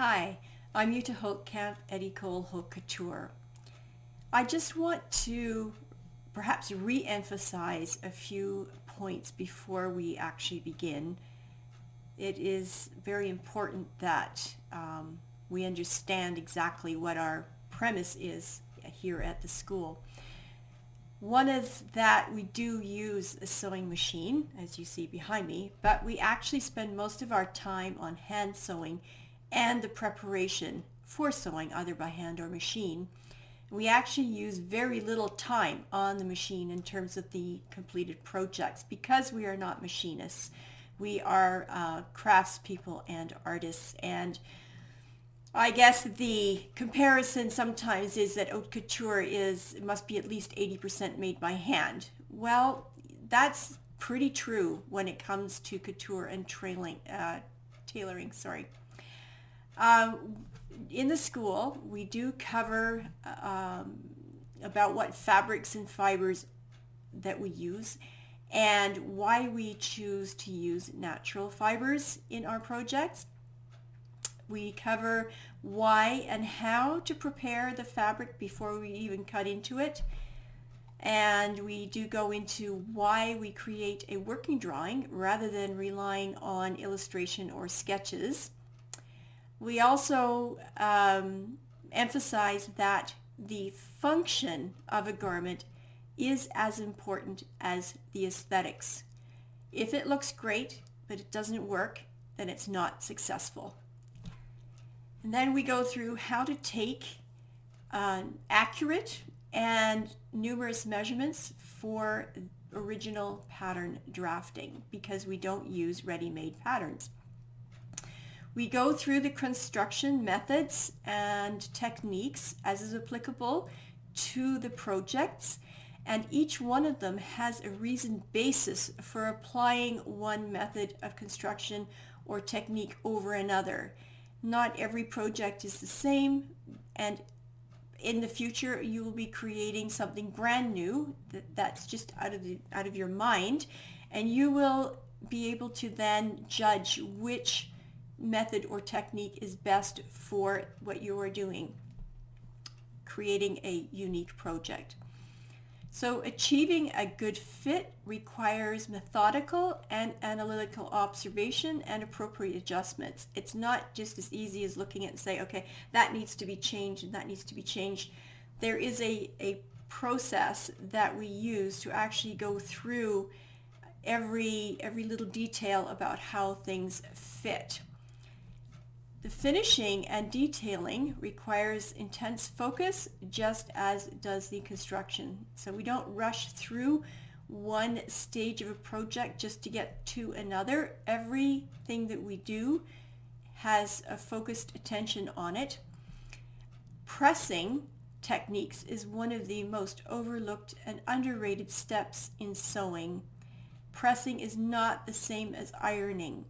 Hi, I'm Ecole Holt Camp at Ecole Holt Couture. I just want to perhaps re-emphasize a few points before we actually begin. It is very important that we understand exactly what our premise is here at the school. One is that we do use a sewing machine, as you see behind me, but we actually spend most of our time on hand sewing and the preparation for sewing, either by hand or machine. We actually use very little time on the machine in terms of the completed projects because we are not machinists. We are craftspeople and artists, and I guess the comparison sometimes is that haute couture must be at least 80% made by hand. Well, that's pretty true when it comes to couture and tailoring. Sorry. Uh, in the school, we do cover about what fabrics and fibers that we use and why we choose to use natural fibers in our projects. We cover why and how to prepare the fabric before we even cut into it. And we do go into why we create a working drawing rather than relying on illustration or sketches. We also emphasize that the function of a garment is as important as the aesthetics. If it looks great, but it doesn't work, then it's not successful. And then we go through how to take accurate and numerous measurements for original pattern drafting because we don't use ready-made patterns. We go through the construction methods and techniques as is applicable to the projects, and each one of them has a reasoned basis for applying one method of construction or technique over another. Not every project is the same, and in the future you will be creating something brand new that's just out of your mind, and you will be able to then judge which method or technique is best for what you are doing, creating a unique project. So achieving a good fit requires methodical and analytical observation and appropriate adjustments. It's not just as easy as looking at it and say, okay, that needs to be changed and that needs to be changed. There is a process that we use to actually go through every little detail about how things fit. The finishing and detailing requires intense focus, just as does the construction. So we don't rush through one stage of a project just to get to another. Everything that we do has a focused attention on it. Pressing techniques is one of the most overlooked and underrated steps in sewing. Pressing is not the same as ironing.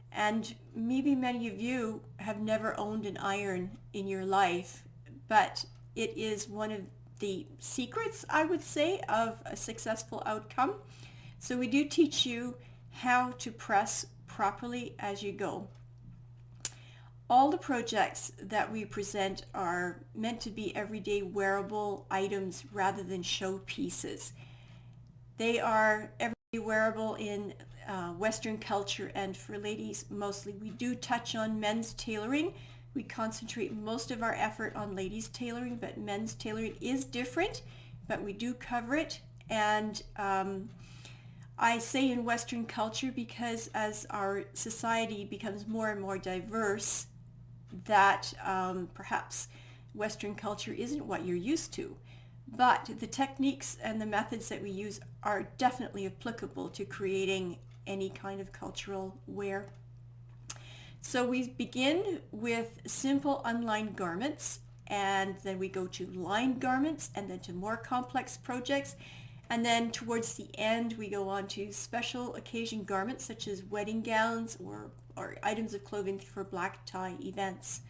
And maybe many of you have never owned an iron in your life, but it is one of the secrets, I would say, of a successful outcome. So we do teach you how to press properly as you go. All the projects that we present are meant to be everyday wearable items rather than show pieces. They are everyday wearable in Western culture, and for ladies mostly. We do touch on men's tailoring. We concentrate most of our effort on ladies tailoring, but men's tailoring is different, but we do cover it. And I say in Western culture because as our society becomes more and more diverse, that perhaps Western culture isn't what you're used to. But the techniques and the methods that we use are definitely applicable to creating any kind of cultural wear. So we begin with simple unlined garments, and then we go to lined garments, and then to more complex projects, and then towards the end we go on to special occasion garments such as wedding gowns or items of clothing for black tie events.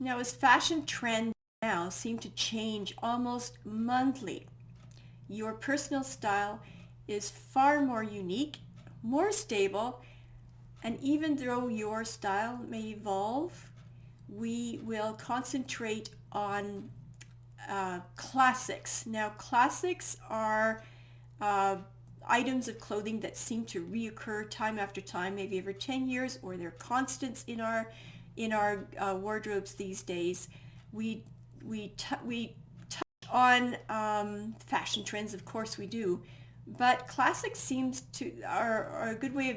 Now, as fashion trends now seem to change almost monthly, your personal style is far more unique, more stable, and even though your style may evolve, we will concentrate on classics. Now, classics are items of clothing that seem to reoccur time after time, maybe every 10 years, or they're constants in our wardrobes these days. We touch on fashion trends, of course we do, but classics seems to are a good way of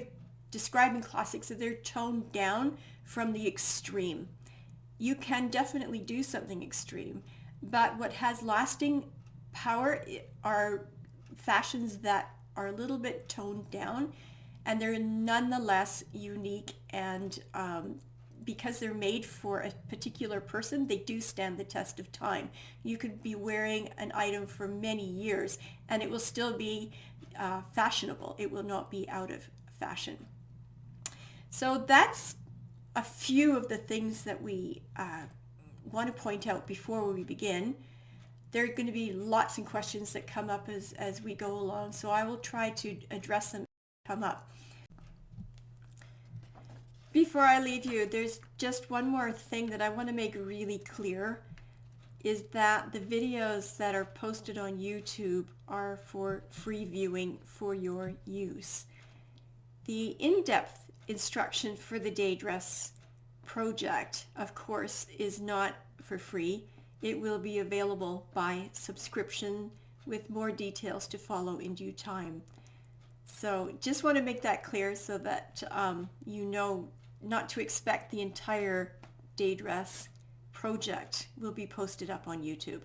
describing classics, that they're toned down from the extreme. You can definitely do something extreme, but what has lasting power are fashions that are a little bit toned down, and they're nonetheless unique, and because they're made for a particular person, they do stand the test of time. You could be wearing an item for many years and it will still be fashionable. It will not be out of fashion. So that's a few of the things that we want to point out before we begin. There are going to be lots of questions that come up as we go along, so I will try to address them as they come up. Before I leave you, there's just one more thing that I want to make really clear, is that the videos that are posted on YouTube are for free viewing for your use. The in-depth instruction for the day dress project, of course, is not for free. It will be available by subscription with more details to follow in due time. So just want to make that clear so that you know not to expect the entire day dress project will be posted up on YouTube.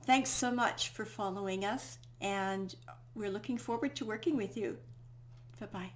Thanks so much for following us, and we're looking forward to working with you. Bye-bye.